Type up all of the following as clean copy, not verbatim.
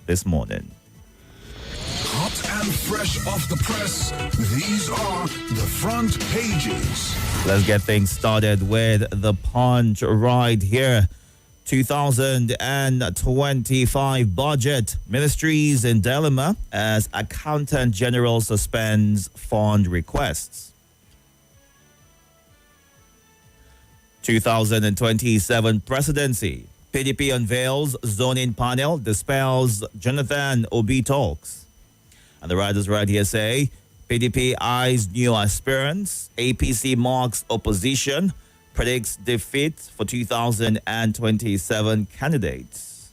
this morning. Hot and fresh off the press, these are the front pages. Let's get things started with the Punch right here. 2025 budget. Ministries in dilemma as Accountant General suspends fund requests. 2027 presidency. PDP unveils zoning panel, dispels Jonathan Obi talks. And the writers right here say, PDP eyes new aspirants, APC marks opposition, predicts defeat for 2027 candidates.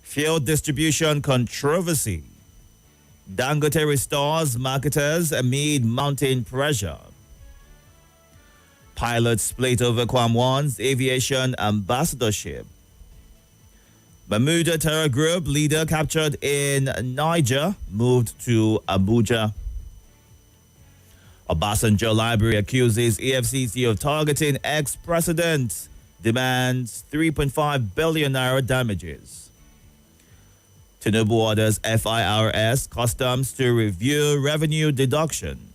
Fuel distribution controversy. Dangote restores marketers amid mounting pressure. Pilots split over Kwamwan's aviation ambassadorship. Bermuda terror group leader captured in Niger moved to Abuja. Obasanjo Library accuses EFCC of targeting ex-president, demands 3.5 billion naira damages. Tinubu orders FIRS Customs to review revenue deductions.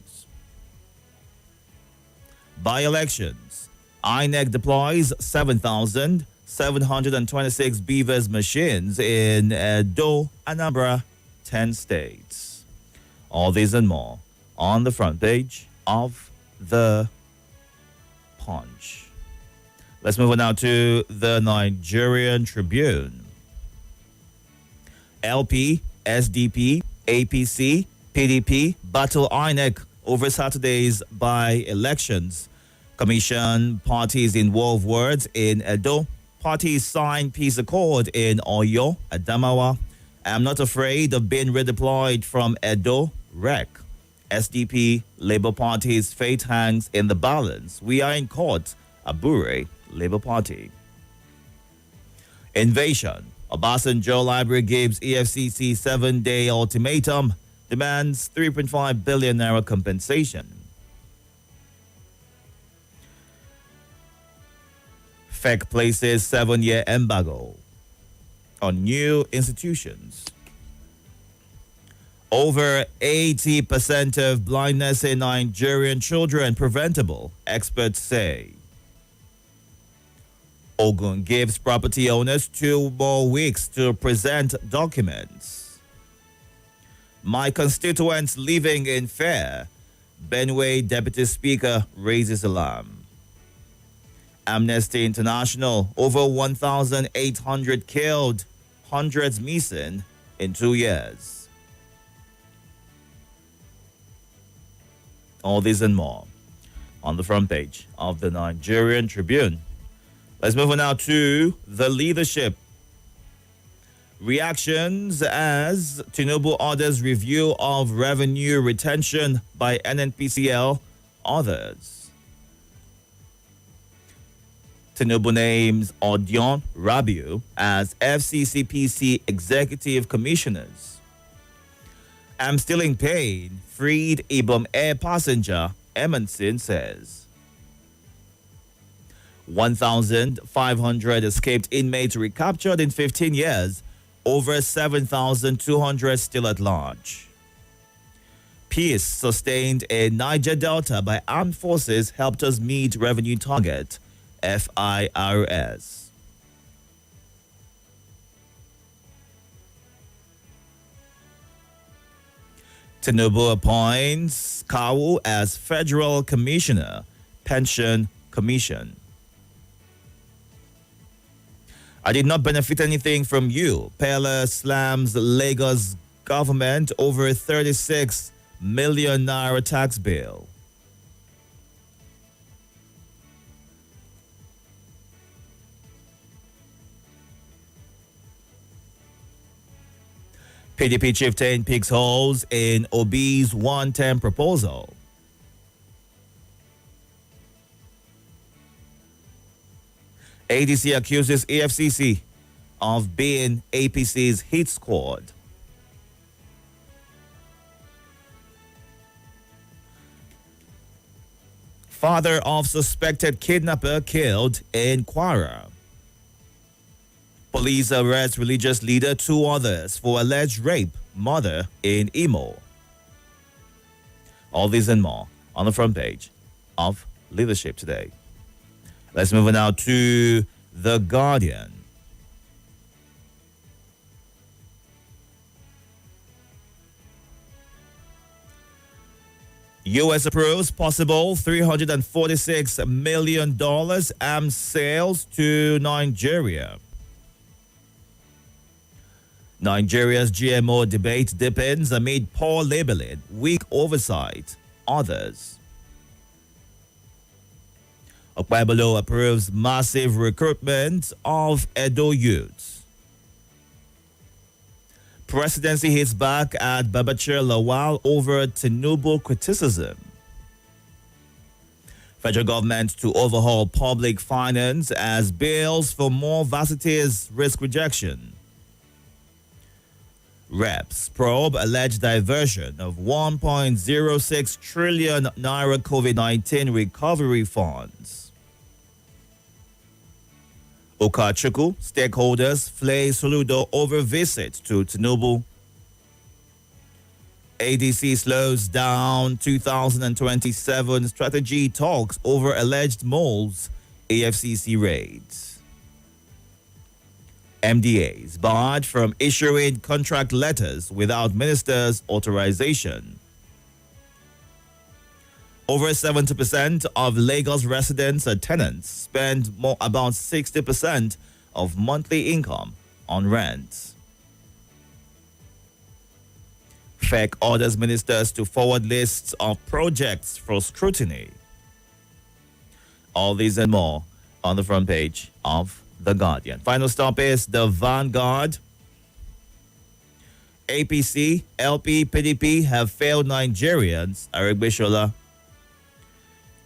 By-elections. INEC deploys 7,726 Beavers machines in Edo, Anambra, 10 states. All these and more on the front page of the Punch. Let's move on now to the Nigerian Tribune. LP, SDP, APC, PDP battle INEC over Saturday's by-elections. Commission parties involve words in Edo. Parties sign peace accord in Oyo, Adamawa. I'm not afraid of being redeployed from Edo, REC. SDP, Labour Party's fate hangs in the balance. We are in court, Abure, Labour Party. Invasion. Obasanjo Library gives EFCC 7-day ultimatum, demands 3.5 billion naira compensation. FEC places 7-year embargo on new institutions. Over 80% of blindness in Nigerian children preventable, experts say. Ogun gives property owners 2 more weeks to present documents. My constituents living in fear. Benue Deputy Speaker raises alarm. Amnesty International, over 1,800 killed, hundreds missing in 2 years. All this and more on the front page of the Nigerian Tribune. Let's move on now to the leadership. Reactions as Tinubu orders review of revenue retention by NNPCL, others. Tinubu names Odion Rabiu as FCCPC executive commissioners. I'm still in pain, freed Ibom Air passenger, Emerson says. 1,500 escaped inmates recaptured in 15 years, over 7,200 still at large. Peace sustained in Niger Delta by armed forces helped us meet revenue target, FIRS. Tinubu appoints Kawu as Federal Commissioner, Pension Commission. I did not benefit anything from you. Pella slams Lagos government over 36 million naira tax bill. PDP chieftain picks holes in Obi's one-term proposal. ADC accuses EFCC of being APC's hit squad. Father of suspected kidnapper killed in Kwara. Police arrest religious leader, 2 others for alleged rape, mother in Imo. All these and more on the front page of Leadership Today. Let's move on now to The Guardian. U.S. approves possible $346 million arms sales to Nigeria. Nigeria's GMO debate deepens amid poor labeling, weak oversight. Others. Okpebolo approves massive recruitment of Edo youths. Presidency hits back at Babachir Lawal over Tinubu criticism. Federal government to overhaul public finance as bills for more varsities risk rejection. Reps probe alleged diversion of 1.06 trillion naira COVID-19 recovery funds. Okachukwu, stakeholders flay Soludo over visit to Tinubu. ADC slows down 2027 strategy talks over alleged moles, AFCC raids. MDAs barred from issuing contract letters without minister's authorization. Over 70% of Lagos residents and tenants spend about 60% of monthly income on rent. FEC orders ministers to forward lists of projects for scrutiny. All these and more on the front page of The Guardian. Final stop is The Vanguard. APC, LP, PDP have failed Nigerians. Aregbesola.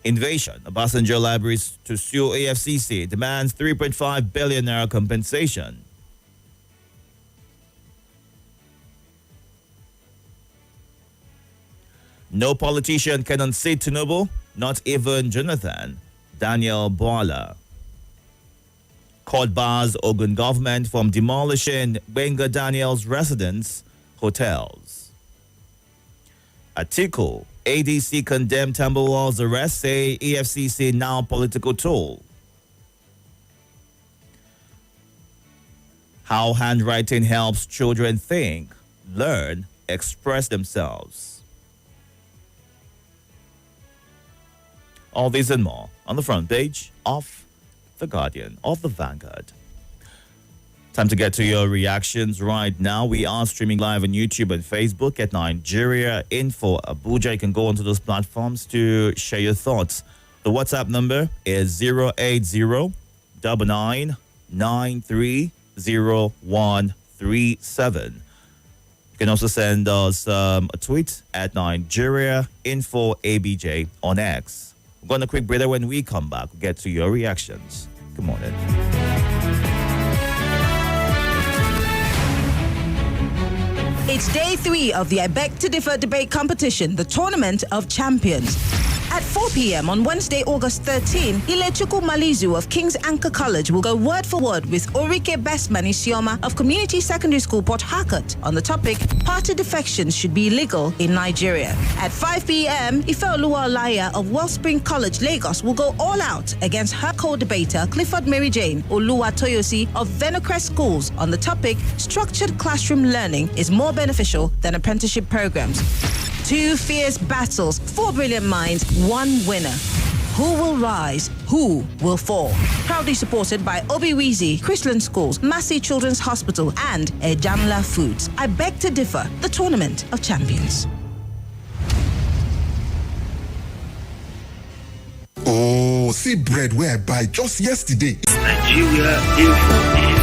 Invasion. Obasanjo libraries to sue AFCC. Demands 3.5 billion naira compensation. No politician can unseat Tinubu, not even Jonathan. Daniel Boala. Court bars Ogun government from demolishing Benga Daniel's residence hotels. Atiku, ADC condemned Tambawal's arrest, say EFCC now political tool. How handwriting helps children think, learn, express themselves. All these and more on the front page of The Guardian, of The Vanguard. Time to get to your reactions right now. We are streaming live on YouTube and Facebook at Nigeria Info Abuja. You can go onto those platforms to share your thoughts. The WhatsApp number is 08099330137. You can also send us a tweet at Nigeria Info ABJ on X. We're going to quick breather. When we come back, we'll get to your reactions. Good morning. It's day 3 of the I Beg to Differ debate competition, the Tournament of Champions. At 4 p.m. on Wednesday, August 13, Ilechukwu Malizu of King's Anchor College will go word for word with Orike Bestman Isioma of Community Secondary School Port Harcourt on the topic, Party Defections Should Be Illegal in Nigeria. At 5 p.m., Ifeoluwa Olaya of Wellspring College, Lagos will go all out against her co-debater Clifford Mary Jane Oluwa Toyosi of Venocrest Schools on the topic, Structured Classroom Learning is More Beneficial Than Apprenticeship Programs. 2 fierce battles, 4 brilliant minds, 1 winner. Who will rise? Who will fall? Proudly supported by Obiwizi, Chrisland Schools, Massey Children's Hospital, and Ejamla Foods. I Beg to Differ, the Tournament of Champions. Oh, see bread where I buy just yesterday. Nigeria Info.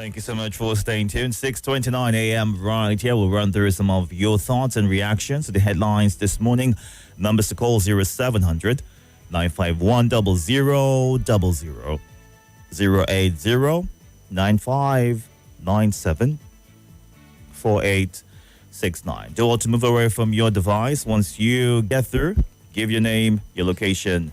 Thank you so much for staying tuned. 6:29 a.m. right here. We'll run through some of your thoughts and reactions to the headlines this morning. Numbers to call 0700 951 0000 080 9597 4869. Do all to move away from your device. Once you get through, give your name, your location,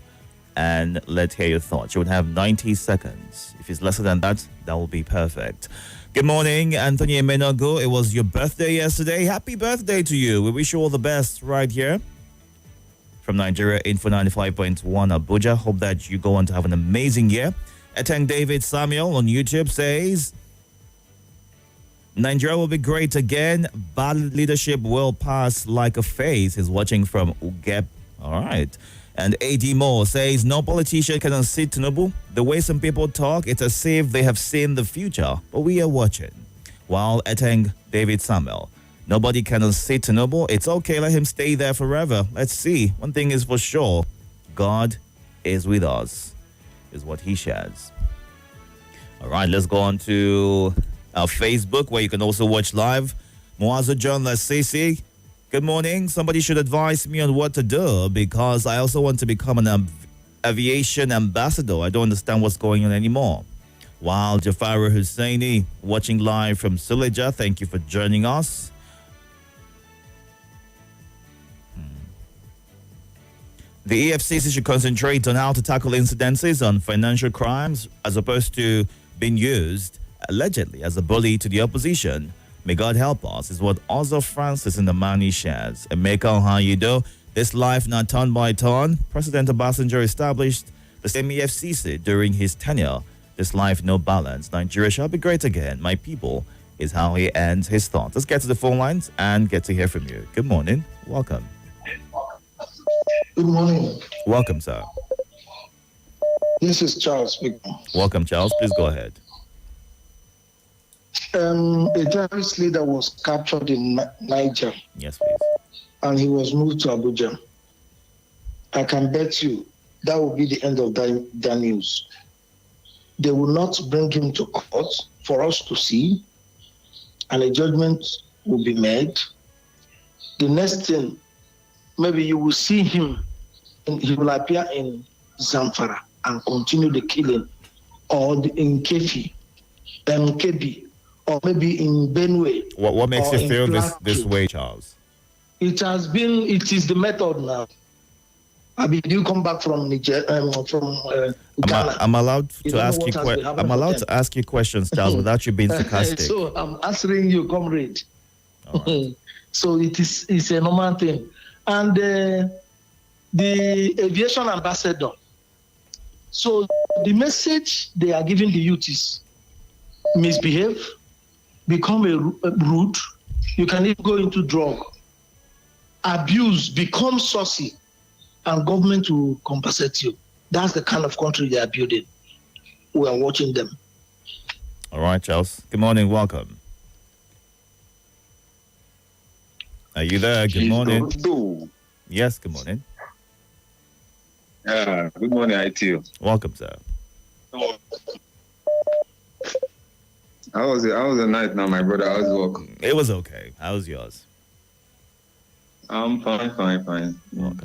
and let's hear your thoughts. You would have 90 seconds. If it's lesser than that, that will be perfect. Good morning, Anthony Emenogo. It was your birthday yesterday. Happy birthday to you. We wish you all the best right here from Nigeria Info 95.1 Abuja. Hope that you go on to have an amazing year. Eteng David Samuel on YouTube says, Nigeria will be great again. Bad leadership will pass like a phase. He's watching from Ugep. All right. And A.D. Moore says, no politician can unseat Tinubu. The way some people talk, it's as if they have seen the future, but we are watching. While Eteng David Samuel, nobody can unseat Tinubu. It's okay, let him stay there forever. Let's see. One thing is for sure, God is with us, is what he shares. All right, let's go on to our Facebook, where you can also watch live. Moazo John Lasisi, good morning. Somebody should advise me on what to do because I also want to become an aviation ambassador. I don't understand what's going on anymore. While Jafaru Husseini, watching live from Suleja, thank you for joining us. The EFCC should concentrate on how to tackle incidences on financial crimes as opposed to being used, allegedly, as a bully to the opposition. May God help us, is what Ozo Francis in the Mani shares. And Emeka, how you do? This life not turn by turn. President Obasanjo established the same EFCC during his tenure. This life no balance. Nigeria shall be great again. My people, is how he ends his thoughts. Let's get to the phone lines and get to hear from you. Good morning. Welcome. Good morning. Welcome, sir. This is Charles speaking. Welcome, Charles. Please go ahead. A terrorist leader was captured in Niger. Yes, please. And he was moved to Abuja. I can bet you that will be the end of that news. They will not bring him to court for us to see, and a judgment will be made. The next thing, maybe you will see him, and he will appear in Zamfara and continue the killing, or in Kefi, Kebi, or maybe in Benue. What makes you feel this way, Charles? It is the method now. I mean, you come back from Niger, Ghana. I'm allowed to ask you. I'm allowed to ask you questions, Charles, without you being sarcastic. So I'm answering you, comrade. Right. So it's a normal thing, and the aviation ambassador. So the message they are giving the youth is misbehave, become rude. You can even go into drug abuse, become saucy, and government will compensate you. That's the kind of country they are building. We are watching them. All right, Charles. Good morning. Welcome. Are you there? Good morning. Itodo. Yes, good morning. Good morning, Itodo. Welcome, sir. How was the night now, my brother? How's work? It was okay. How was yours? I'm fine.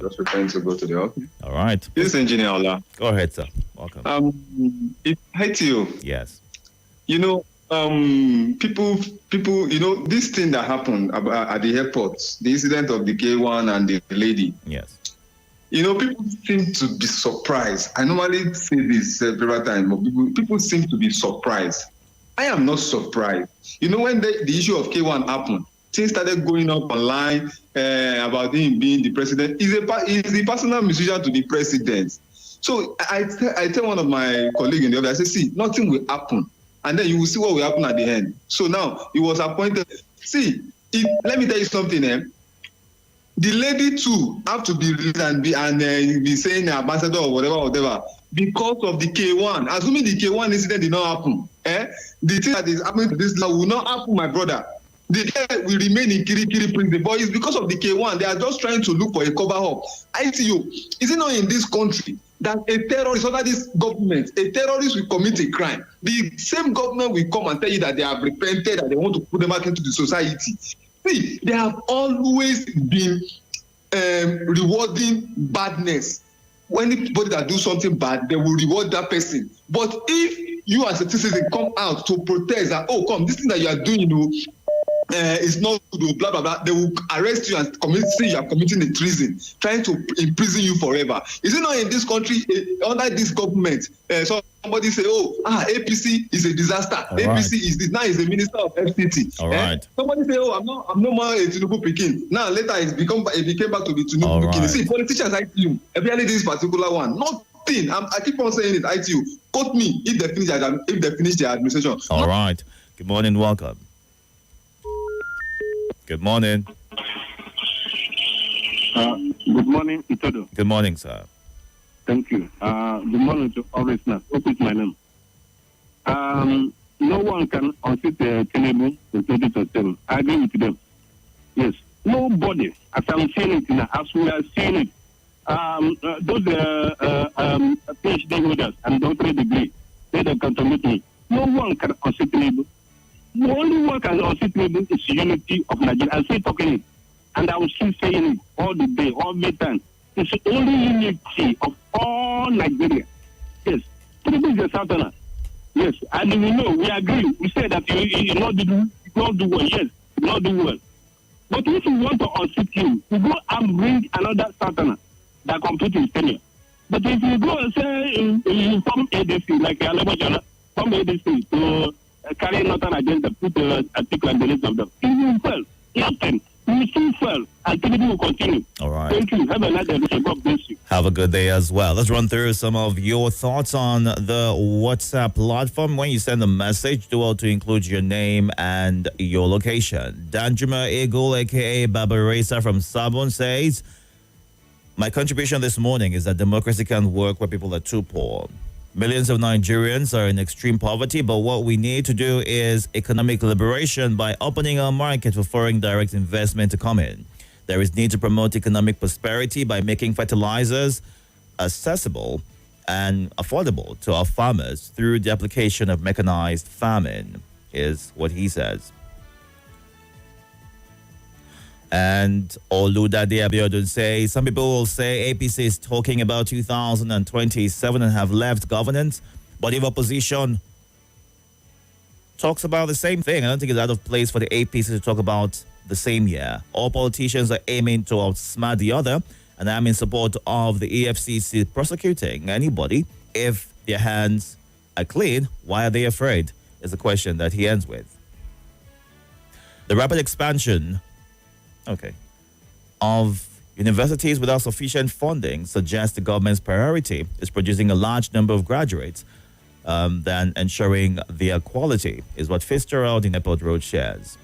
Just preparing to go to the office. All right. This engineer Ola. Go ahead, sir. Welcome. Itodo. Yes. You know, people, you know, this thing that happened at the airport, the incident of the K1 and the lady. Yes. You know, people seem to be surprised. I normally say this several times, but people seem to be surprised. I am not surprised. You know, when the issue of K1 happened, things started going up online about him being the president. He's the personal musician to the president. So I tell one of my colleagues in the office, I say, see, nothing will happen. And then you will see what will happen at the end. So now he was appointed. See, let me tell you something. The lady too have to be released and be saying ambassador or whatever, because of the K1. Assuming the K1 incident did not happen, the thing that is happening to this now will not happen, my brother. The guy will remain in Kirikiri prison, but it's because of the K1. They are just trying to look for a cover up. ITO, is it not in this country that a terrorist under this government, a terrorist will commit a crime? The same government will come and tell you that they have repented and they want to put them back into the society. See, they have always been rewarding badness. When anybody that do something bad, they will reward that person. But if you as a citizen come out to protest that, oh, come, this thing that you are doing, is not good, blah, blah, blah, they will arrest you and say you are committing a treason, trying to imprison you forever. Is it not in this country, under this government, somebody say, APC is a disaster. All APC right. is this, now is the minister of FCT. All right. Somebody say, I'm no more a Tinubu Pekin. Now later it became back to the All Tinubu Pekin. right. See, politicians like you, especially this particular one, nothing. I keep on saying it, ITU. Quote me if they finish their administration. All right. Good morning. Welcome. Good morning. Good morning, Itodo. Good morning, sir. Thank you. Good morning to all listeners. What is my name? No one can unseat Tinubu in 2027. I agree with them. Yes. Nobody, as I'm seeing it now, as we are seeing it, those PhD holders and doctorate degree, they can commit me. No one can unseat Tinubu. The only one can unseat Tinubu is unity of Nigeria. I'm still talking it. And I will still saying it all the day, all the time. It's the only unity of all Nigeria. Yes. Tinubu is a southerner. Yes. And we know, we agree. We say that you not do well. Yes, you not do well. But if you want to unseat him, you go and bring another southerner that complete his tenure. But if you go and say in some ADC, like Alabama, some ADC to carry northern agenda, put a article and the rest of them, he will fail. Nothing. He will still fail. And Tinubu will continue. All right. Thank you. Have a nice day. God bless you. Have a good day as well. Let's run through some of your thoughts on the WhatsApp platform. When you send a message, do well to include your name and your location. Danjuma Eagle, a.k.a. Baba Reza from Sabon, says, my contribution this morning is that democracy can work where people are too poor. Millions of Nigerians are in extreme poverty, but what we need to do is economic liberation by opening our market for foreign direct investment to come in. There is need to promote economic prosperity by making fertilizers accessible and affordable to our farmers through the application of mechanized farming, is what he says. And Oludade Abiodun says, some people will say APC is talking about 2027 and have left governance. But if opposition talks about the same thing, I don't think it's out of place for the APC to talk about the same year. All politicians are aiming to outsmart the other, and I'm in support of the EFCC prosecuting anybody. If their hands are clean, why are they afraid? Is the question that he ends with. The rapid expansion of universities without sufficient funding suggests the government's priority is producing a large number of graduates than ensuring their quality, is what Fitzgerald in Airport Road shares.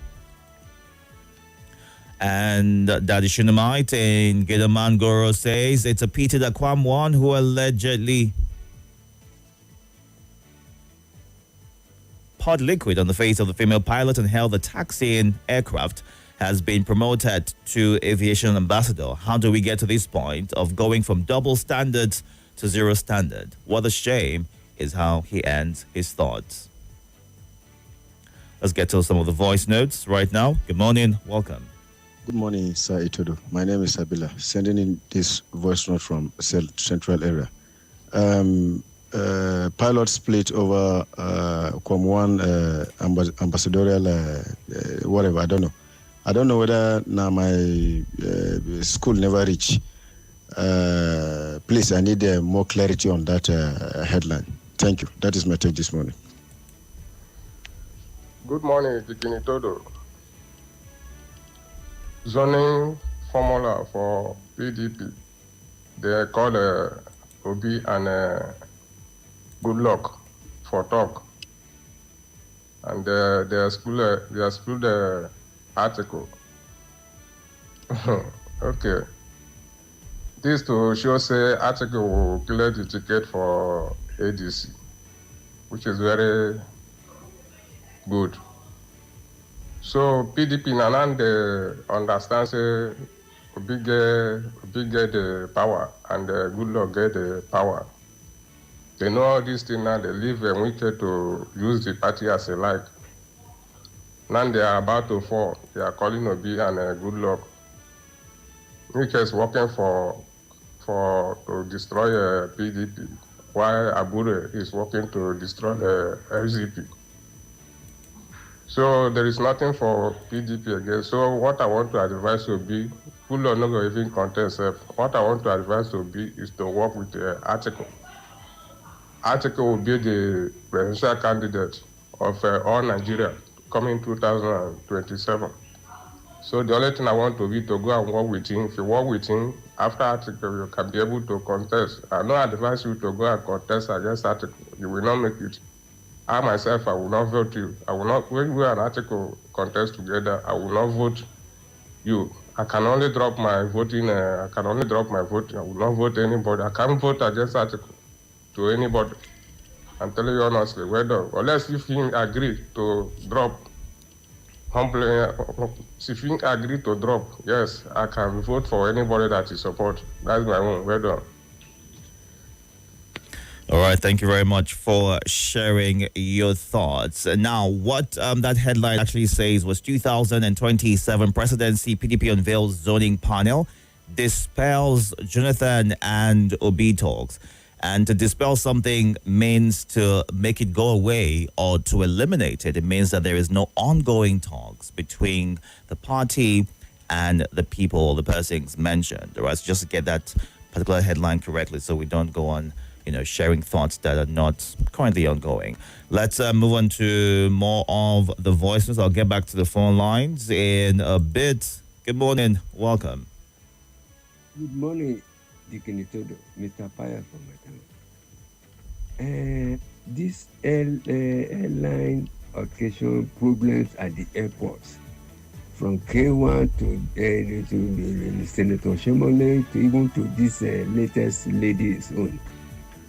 And Daddy Shinamite in Gedamangoro says it's a pity that Kwamwan, who allegedly poured liquid on the face of the female pilot and held the taxiing aircraft, has been promoted to aviation ambassador. How do we get to this point of going from double standards to zero standard? What a shame, is how he ends his thoughts. Let's get to some of the voice notes right now. Good morning. Welcome. Good morning, Sir Itodo. My name is Abila, sending in this voice note from Central area. Pilot split over Kwamwan ambassadorial, whatever, I don't know. I don't know whether now my school never reach. Please, I need more clarity on that headline. Thank you. That is my take this morning. Good morning, Itodo. Zoning formula for PDP. They call Obi and good luck for talk. And they exclude the article. Okay. This to show say article will clear the ticket for ADC, which is very good. So PDP Nanande understands big get the power and good luck get the power. They know all these things now. They leave a wicked to use the party as they like. Now they are about to fall. They are calling Obi and good luck. Wike is working to destroy PDP, while Abure is working to destroy LZP. So there is nothing for PDP again. So what I want to advise Obi, good luck not going to even contest. What I want to advise Obi is to work with the article. Article will be the presidential candidate of all Nigeria coming 2027. So the only thing I want to be to go and work with him. If you work with him, after Article, you can be able to contest. I don't advise you to go and contest against Article. You will not make it. I myself, I will not vote you. I will not, when we and Article contest together, I will not vote you. I can only drop my voting. I will not vote anybody. I can't vote against Article to anybody. I'm telling you honestly, well done. Unless if he agree to drop, if he agree to drop, yes, I can vote for anybody that he support. That's my own. Well done. All right, thank you very much for sharing your thoughts. Now, what that headline actually says was 2027 presidency, PDP unveils zoning panel, dispels Jonathan and Obi talks. And to dispel something means to make it go away or to eliminate it. It means that there is no ongoing talks between the party and the people, the persons mentioned. All right, so just to get that particular headline correctly so we don't go on sharing thoughts that are not currently ongoing. Let's move on to more of the voices. I'll get back to the phone lines in a bit. Good morning. Welcome. Good morning, Deacon Itodo, Mr. Paya from my town. This airline occasion problems at the airports, from K1 to Senator Shemole to even to this latest lady's own.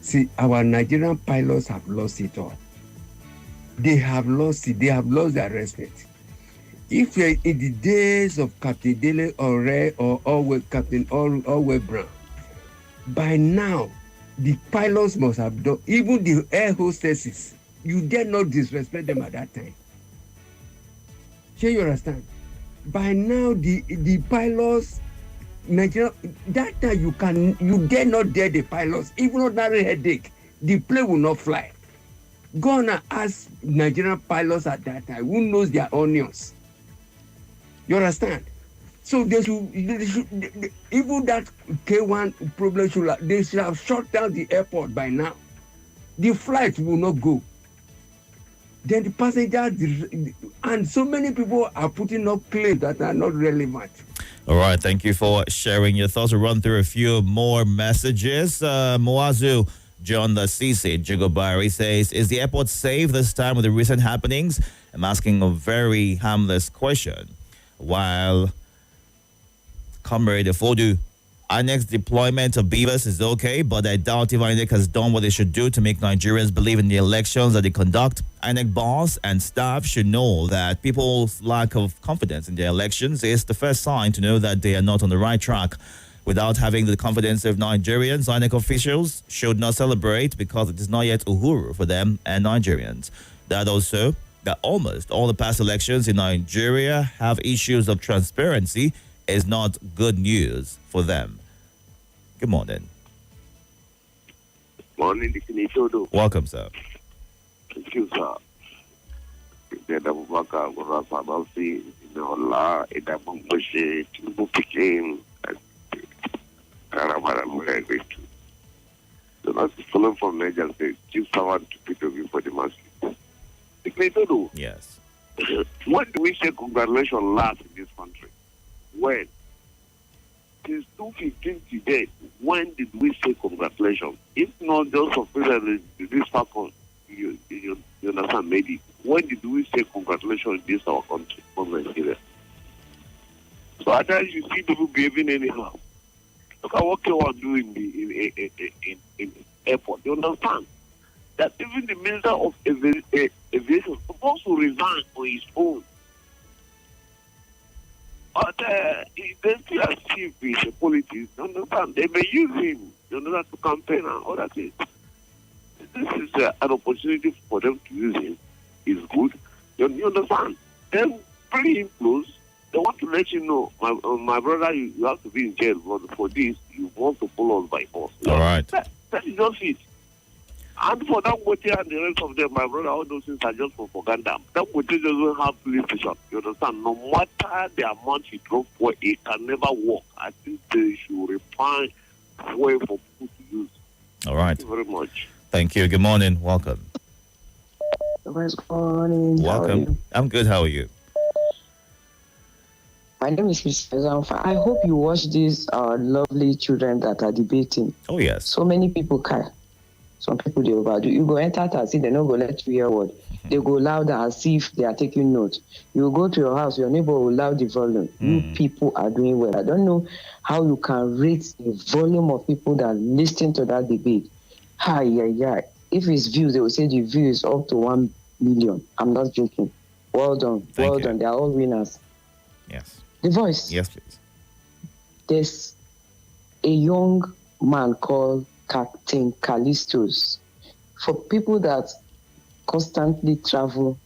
See, our Nigerian pilots have lost it all. They have lost it. They have lost their respect. If you're in the days of Captain Dele or Captain Orwell Brown, by now, the pilots must have done, even the air hostesses, you dare not disrespect them at that time. Sure, you understand? By now, the pilots, Nigeria, that time you dare not dare the pilots, even ordinary headache, the plane will not fly. Go on and ask Nigerian pilots at that time who knows their onions. You understand? So they should even that K1 problem they should have shut down the airport by now. The flight will not go. Then the passengers and so many people are putting up claims that are not relevant. All right, thank you for sharing your thoughts. We'll run through a few more messages. Moazu John Lasisi Jigobari says, is the airport safe this time with the recent happenings? I'm asking a very harmless question. While Comrade Fodu, INEC's deployment of beavers is okay, but I doubt if INEC has done what they should do to make Nigerians believe in the elections that they conduct. INEC boss and staff should know that people's lack of confidence in their elections is the first sign to know that they are not on the right track. Without having the confidence of Nigerians, INEC officials should not celebrate because it is not yet Uhuru for them and Nigerians. That almost all the past elections in Nigeria have issues of transparency is not good news for them. Good morning. Morning, Itodo. Welcome, sir. Thank you, sir. So that's following from Niger State. Chief Servant to P2V for the masses. Itodo. Yes. When do we say congratulations last in this country? When? Since 2015 today, when did we say congratulations? If not just for this Falcon, you understand, maybe. When did we say congratulations in this our country, from Nigeria? So at times you see people behaving anyhow. Look at what K1 do in the airport. You understand that even the Minister of Aviation is supposed to resign on his own. But they still achieve with politics. You understand? They may use him, you understand, to campaign and other things. This is an opportunity for them to use him. It's good. You understand? Then bring him close. They want to let you know, my brother, you have to be in jail for this. You want to follow us by force. All right. That is just it. And for that Dangote and the rest of them, my brother, all those things are just for propaganda. Dangote doesn't have police station. You understand? No matter the amount he drove for, it can never work. I think they should refine way for people to use. All right. Thank you very much. Thank you. Good morning. Welcome. Good morning. Welcome. I'm good. How are you? My name is Mr. Zanfa. I hope you watch these lovely children that are debating. Oh, yes. So many people care. Some people they overdo. You go enter taxi, they don't go let you hear word. They go louder as if they are taking notes. You go to your house, your neighbor will loud the volume. You people are doing well. I don't know how you can rate the volume of people that listen to that debate. Hi, yeah. If it's views, they will say the view is up to 1 million. I'm not joking. Well done. Well done. They are all winners. Yes. The Voice. Yes, please. There's a young man called Captain Callistos. For people that constantly travel,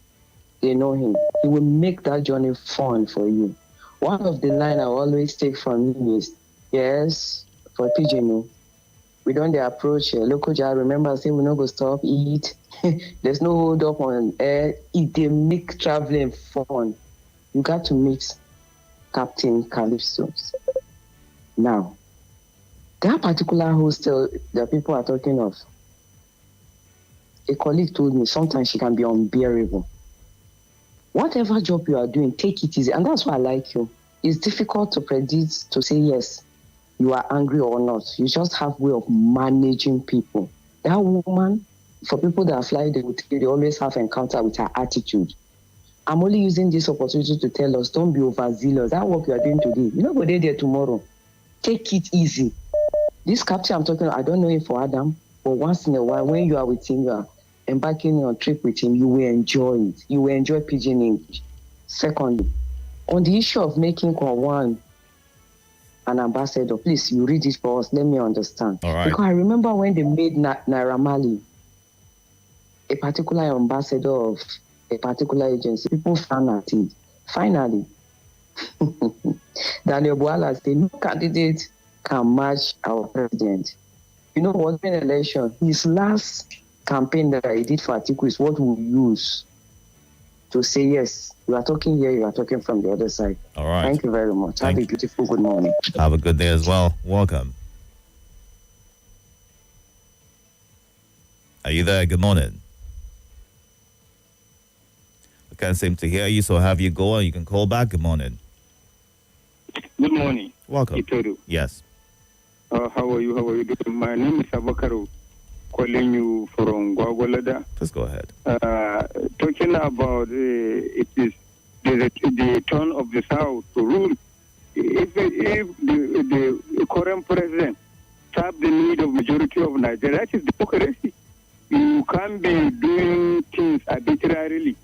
they know him. He will make that journey fun for you. One of the line I always take from him is, yes, for Pidgin, we don't dey approach local jar. Remember, say we no go stop, eat. There's no hold up on air. It dey make traveling fun. You got to meet Captain Callistos. Now, that particular hostel that people are talking of, a colleague told me sometimes she can be unbearable. Whatever job you are doing, take it easy. And that's why I like you. It's difficult to predict, to say yes, you are angry or not. You just have way of managing people. That woman, for people that fly, they always have encounter with her attitude. I'm only using this opportunity to tell us, don't be overzealous. That work you are doing today, you're not going to do there tomorrow. Take it easy. This captain I'm talking about, I don't know him for Adam, but once in a while, when you are with him, you are embarking on a trip with him, you will enjoy it. You will enjoy pidgin English. Secondly, on the issue of making Kwan an ambassador, please, you read it for us. Let me understand. All right. Because I remember when they made Naira Marley a particular ambassador of a particular agency, people found at it. Finally, Daniel Bwala said, no candidate can match our president. You know what, in election, his last campaign that he did for Atiku is what we use to say, yes, you are talking here, you are talking from the other side. All right. Thank you very much. Have a beautiful good morning. Have a good day as well. Welcome. Are you there? Good morning. I can't seem to hear you, so have you go and you can call back. Good morning. Good morning. Welcome. Itodo. Yes. How are you? How are you doing? My name is Abakaro, calling you from Gwagwalada. Please go ahead. Talking about it is the turn of the South to rule. If the current president serve the need of majority of Nigeria, that is democracy. You can't be doing things arbitrarily.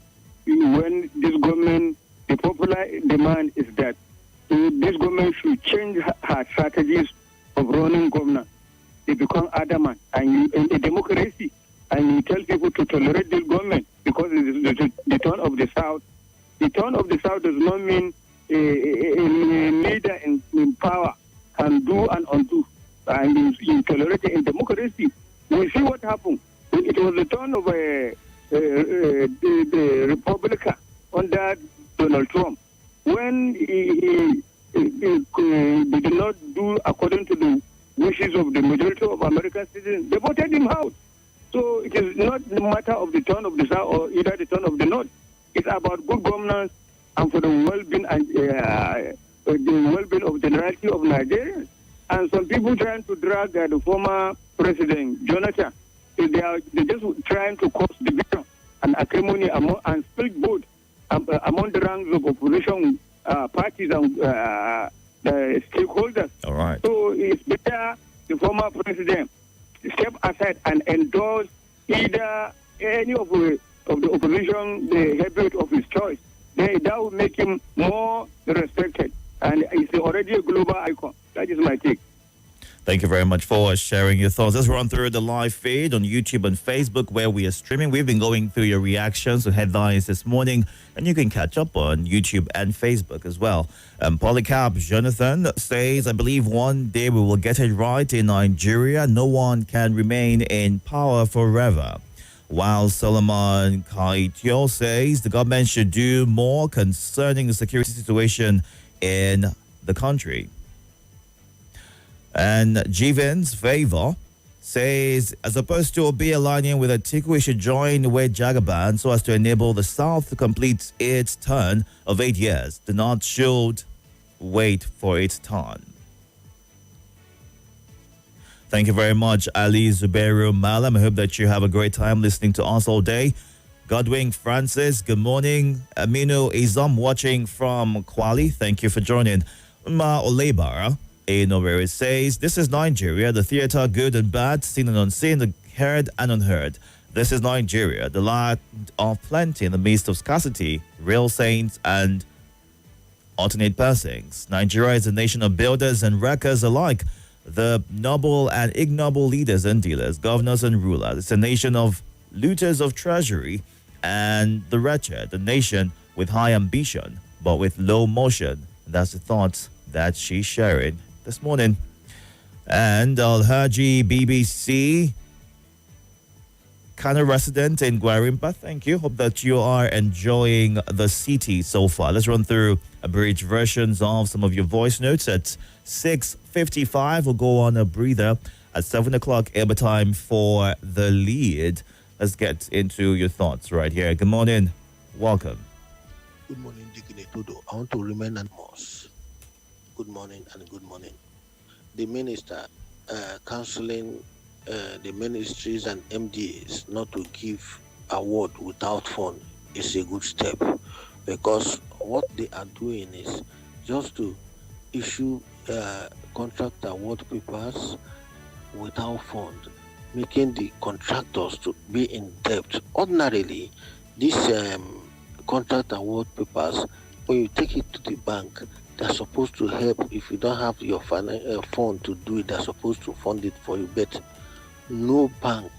When this government, the popular demand is that this government should change her strategies of running government. They become adamant, and in a democracy, and you tell people to tolerate this government because it is the turn of the South. The turn of the South does not mean a leader in power can do and undo, and you tolerate it in democracy. We see what happened. It was the turn of the Republican under Donald Trump. When he did not do according to the wishes of the majority of American citizens, they voted him out. So it is not the matter of the turn of the South or either the turn of the North. It's about good governance and for the well-being and the well-being of the generality of Nigerians. And some people trying to drag the former president, Jonathan, they're just trying to cause division and acrimony and split vote among the ranks of opposition parties and the stakeholders. All right. So it's better the former president step aside and endorse either any of the opposition, the heavyweight of his choice. That will make him more respected. And it's already a global icon. That is my take. Thank you very much for sharing your thoughts. Let's run through the live feed on YouTube and Facebook where we are streaming. We've been going through your reactions to headlines this morning, and you can catch up on YouTube and Facebook as well. Polycarp Jonathan says, I believe one day we will get it right in Nigeria. No one can remain in power forever. While Solomon Kaitio says the government should do more concerning the security situation in the country. And Jivin's Favor says, as opposed to Obi aligning with Atiku, we should join with Jagaban so as to enable the South to complete its turn of 8 years. The North should wait for its turn. Thank you very much, Ali Zubairu Malam. I hope that you have a great time listening to us all day. Godwin Francis, good morning. Aminu Izam watching from Kwali. Thank you for joining. Uma Olebara Inowere says, this is Nigeria, the theater good and bad, seen and unseen, the heard and unheard. This is Nigeria, the land of plenty in the midst of scarcity, real saints and alternate persons. Nigeria is a nation of builders and wreckers alike, the noble and ignoble leaders and dealers, governors and rulers. It's a nation of looters of treasury and the wretched, a nation with high ambition but with low motion. That's the thoughts that she's sharing this morning. And Alhaji BBC, Kana resident in Guarimpa, thank you. Hope that you are enjoying the city so far. Let's run through abridged versions of some of your voice notes at 6:55. We'll go on a breather at 7 o'clock Eba time for the lead. Let's get into your thoughts right here. Good morning. Welcome. Good morning, Itodo. I want to remain anonymous. Good morning and good morning. The minister counseling the ministries and MDAs not to give award without fund is a good step, because what they are doing is just to issue contract award papers without fund, making the contractors to be in debt. Ordinarily, these contract award papers, when you take it to the bank, they're supposed to help. If you don't have your fund to do it, they're supposed to fund it for you. But no bank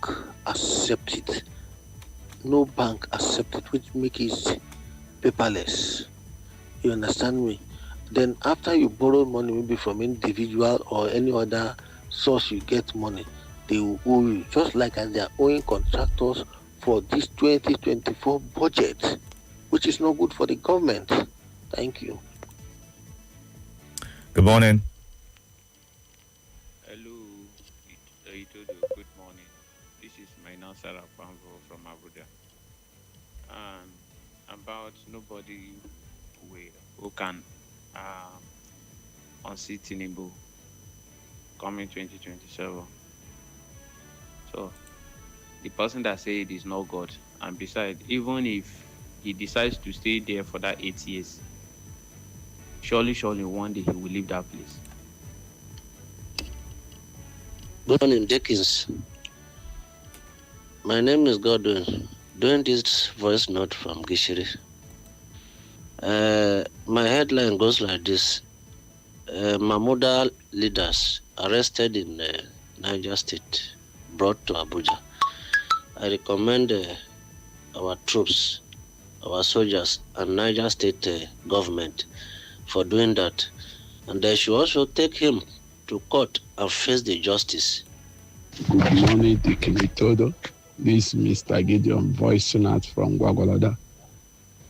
accepts it. No bank accepts it, which makes it paperless. You understand me? Then after you borrow money, maybe from individual or any other source, you get money, they will owe you, just like as they are owing contractors for this 2024 budget, which is not good for the government. Thank you. Good morning. Hello, Itodo. Good morning. This is Maina Sarah Pamvo from Abuja. About nobody who can unseat Tinubu coming 2027. So the person that said it is not God, and besides, even if he decides to stay there for that 8 years, surely one day he will leave that place. Good morning, Dickens. My name is Godwin. Doing this voice note from Gishiri. My headline goes like this. Mahmuda leaders arrested in Niger State, brought to Abuja. I recommend our troops, our soldiers, and Niger State government for doing that. And they should also take him to court and face the justice. Good morning, Itodo. This is Mr. Gideon voicing out from Gwagwalada.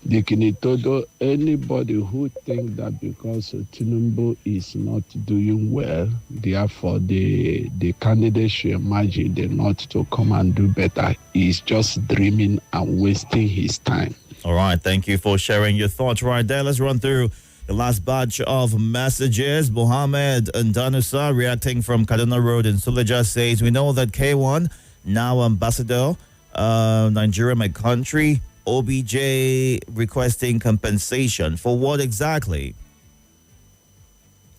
Itodo, anybody who thinks that because Tinubu is not doing well, therefore the candidate should imagine the North to come and do better, is just dreaming and wasting his time. All right, thank you for sharing your thoughts right there. Let's run through the last batch of messages. Mohammed Ndanusa, reacting from Kaduna Road in Suleja, says, we know that K1, now ambassador, Nigeria, my country, OBJ requesting compensation. For what exactly?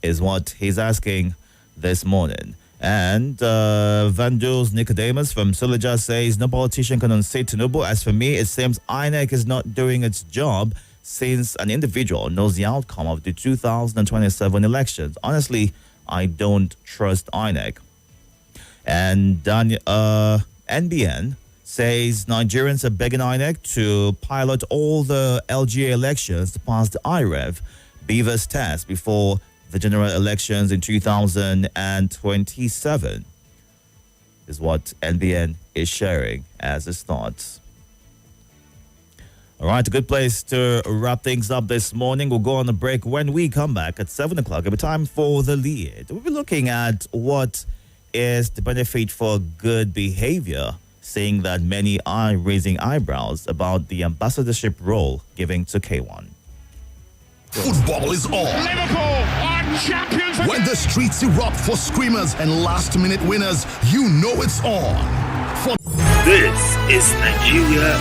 Is what he's asking this morning. And Vandals Nicodemus from Suleja says, no politician can unseat Tinubu. As for me, it seems INEC is not doing its job. since an individual knows the outcome of the 2027 elections. Honestly, I don't trust INEC. And NBN says Nigerians are begging INEC to pilot all the LGA elections to pass the IREV Beavers test before the general elections in 2027, is what NBN is sharing as its thoughts. All right, a good place to wrap things up this morning. We'll go on a break. When we come back at 7 o'clock, it'll be time for the lead. We'll be looking at what is the benefit for good behavior, seeing that many are raising eyebrows about the ambassadorship role given to K1. Football is on. Liverpool are champions. When the streets erupt for screamers and last-minute winners, you know it's on. This is Nigeria